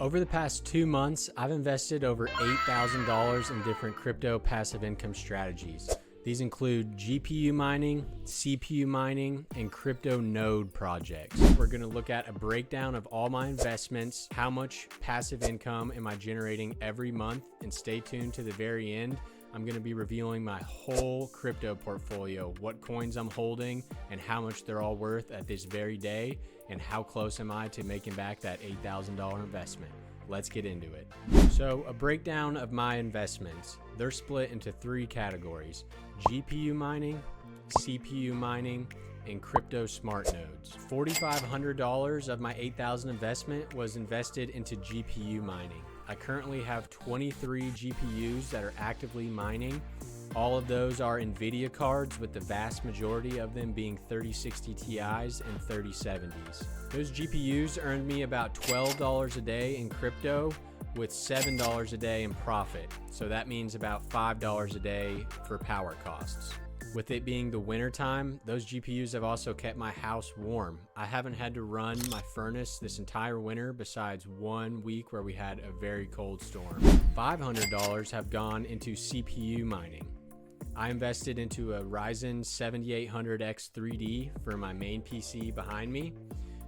Over the past 2 months, I've invested over $8,000 in different crypto passive income strategies. These include GPU mining, CPU mining, and crypto node projects. We're going to look at a breakdown of all my investments, how much passive income am I generating every month, and stay tuned to the very end. I'm going to be revealing my whole crypto portfolio, what coins I'm holding, and how much they're all worth at this very day, and how close am I to making back that $8,000 investment. Let's get into it. So a breakdown of my investments. They're split into 3 categories: GPU mining, CPU mining, and crypto smart nodes. $4,500 of my $8,000 investment was invested into GPU mining. I currently have 23 GPUs that are actively mining. All of those are NVIDIA cards, with the vast majority of them being 3060 Ti's and 3070s. Those GPUs earned me about $12 a day in crypto, with $7 a day in profit. So that means about $5 a day for power costs. With it being the winter time, those GPUs have also kept my house warm. I haven't had to run my furnace this entire winter besides 1 week where we had a very cold storm. $500 have gone into CPU mining. I invested into a Ryzen 7800X 3D for my main PC behind me.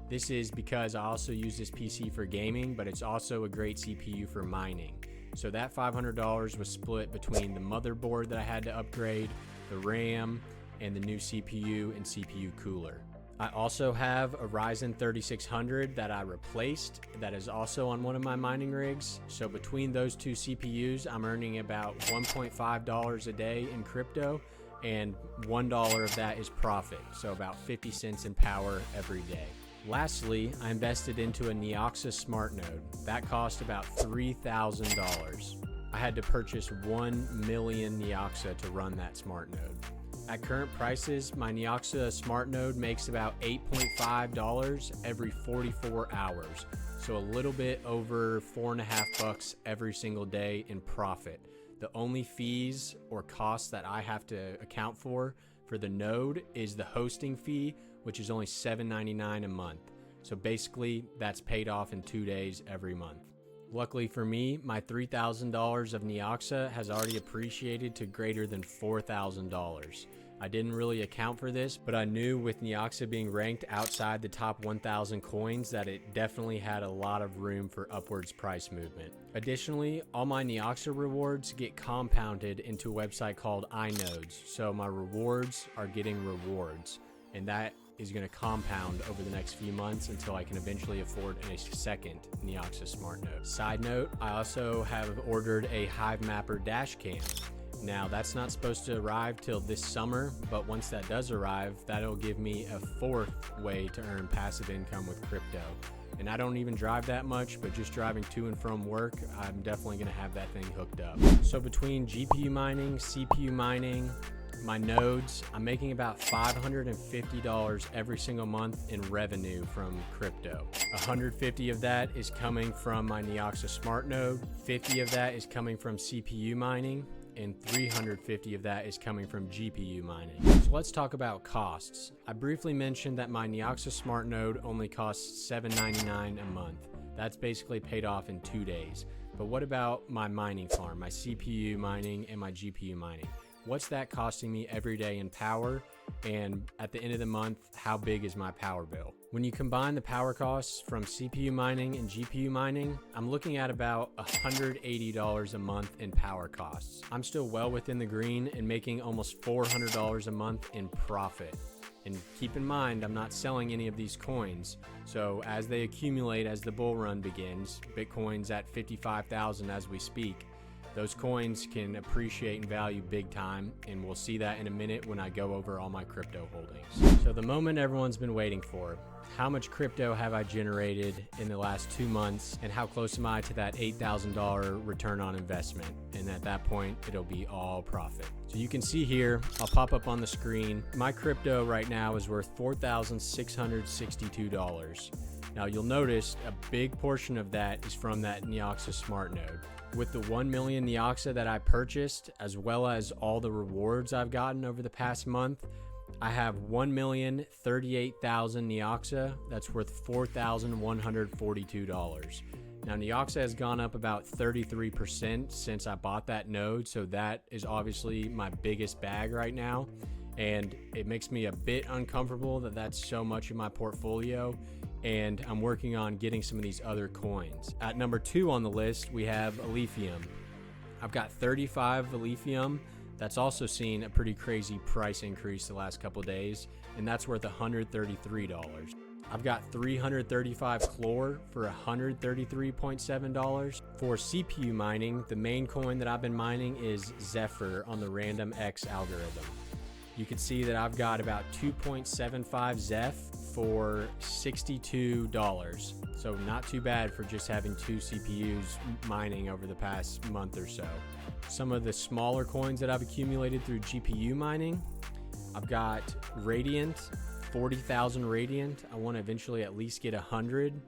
This is because I also use this PC for gaming, but it's also a great CPU for mining. So that $500 was split between the motherboard that I had to upgrade, the RAM, and the new CPU and CPU cooler. I also have a Ryzen 3600 that I replaced that is also on one of my mining rigs. So between those 2 CPUs, I'm earning about $1.5 a day in crypto, and $1 of that is profit. So about 50 cents in power every day. Lastly, I invested into a Neoxa smart node. That cost about $3,000. I had to purchase 1 million Neoxa to run that smart node. At current prices, my Neoxa smart node makes about $8.5 every 44 hours. So a little bit over $4.50 every single day in profit. The only fees or costs that I have to account for the node is the hosting fee, which is only $7.99 a month. So basically, that's paid off in 2 days every month. Luckily for me, my $3,000 of Neoxa has already appreciated to greater than $4,000. I didn't really account for this, but I knew with Neoxa being ranked outside the top 1,000 coins that it definitely had a lot of room for upwards price movement. Additionally, all my Neoxa rewards get compounded into a website called iNodes, so my rewards are getting rewards, and that is going to compound over the next few months until I can eventually afford a second Neoxa smart node. Side note, I also have ordered a HiveMapper dash cam. Now that's not supposed to arrive till this summer, but once that does arrive, that'll give me a 4th way to earn passive income with crypto. And I don't even drive that much, but just driving to and from work, I'm definitely going to have that thing hooked up. So between GPU mining, CPU mining, my nodes, I'm making about $550 every single month in revenue from crypto. 150 of that is coming from my Neoxa smart node, 50 of that is coming from CPU mining, and 350 of that is coming from GPU mining. So let's talk about costs. I briefly mentioned that my Neoxa smart node only costs $7.99 a month. That's basically paid off in 2 days. But what about my mining farm, my CPU mining and my GPU mining? What's that costing me every day in power? And at the end of the month, how big is my power bill? When you combine the power costs from CPU mining and GPU mining, I'm looking at about $180 a month in power costs. I'm still well within the green and making almost $400 a month in profit. And keep in mind, I'm not selling any of these coins. So as they accumulate, as the bull run begins, Bitcoin's at 55,000 as we speak. Those coins can appreciate in value big time, and we'll see that in a minute when I go over all my crypto holdings. So the moment everyone's been waiting for: how much crypto have I generated in the last 2 months, and how close am I to that $8,000 return on investment? And at that point, it'll be all profit. So you can see here, I'll pop up on the screen, my crypto right now is worth $4,662. Now you'll notice a big portion of that is from that Neoxa smart node. With the 1 million Neoxa that I purchased, as well as all the rewards I've gotten over the past month, I have 1,038,000 Neoxa. That's worth $4,142. Now Neoxa has gone up about 33% since I bought that node, so that is obviously my biggest bag right now, and it makes me a bit uncomfortable that that's so much of my portfolio, and I'm working on getting some of these other coins. At number 2 on the list, we have Alephium. I've got 35 Alephium. That's also seen a pretty crazy price increase the last couple days, and that's worth $133. I've got 335 Chlor for $133.7. For CPU mining, the main coin that I've been mining is Zephyr on the Random X algorithm. You can see that I've got about 2.75 Zeph for $62. So not too bad for just having 2 CPUs mining over the past month or so. Some of the smaller coins that I've accumulated through GPU mining, I've got Radiant, 40,000 Radiant. I want to eventually at least get 100.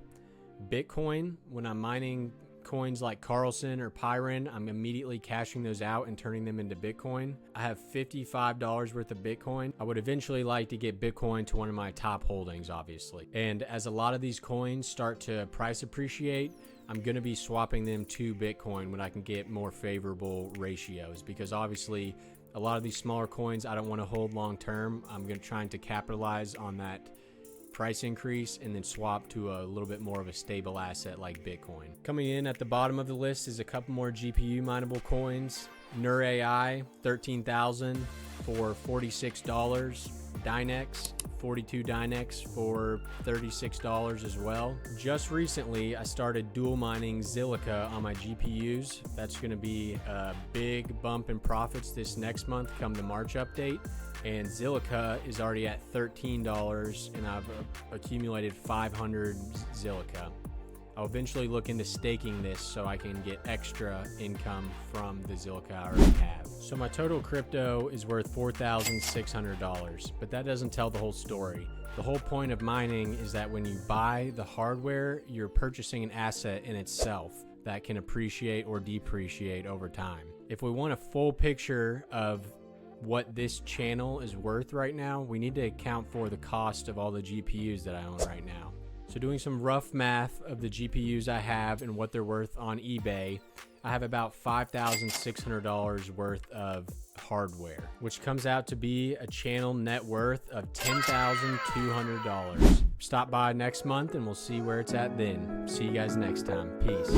Bitcoin, when I'm mining coins like Carlson or Pyron, I'm immediately cashing those out and turning them into Bitcoin. I have $55 worth of Bitcoin. I would eventually like to get Bitcoin to one of my top holdings, obviously. And as a lot of these coins start to price appreciate, I'm going to be swapping them to Bitcoin when I can get more favorable ratios, because obviously a lot of these smaller coins I don't want to hold long term. I'm going to try to capitalize on that price increase and then swap to a little bit more of a stable asset like Bitcoin. Coming in at the bottom of the list is a couple more GPU mineable coins. Nur AI, 13,000 for $46. Dynex, 42 Dynex for $36 as well. Just recently, I started dual mining Zilliqa on my GPUs. That's going to be a big bump in profits this next month come the March update. And Zilliqa is already at $13, and I've accumulated 500 Zilliqa. I'll eventually look into staking this so I can get extra income from the Zilliqa I already have. So my total crypto is worth $4,600, but that doesn't tell the whole story. The whole point of mining is that when you buy the hardware, you're purchasing an asset in itself that can appreciate or depreciate over time. If we want a full picture of what this channel is worth right now, we need to account for the cost of all the GPUs that I own right now. So doing some rough math of the GPUs I have and what they're worth on eBay, I have about $5,600 worth of hardware, which comes out to be a channel net worth of $10,200. Stop by next month and we'll see where it's at then. See you guys next time. Peace.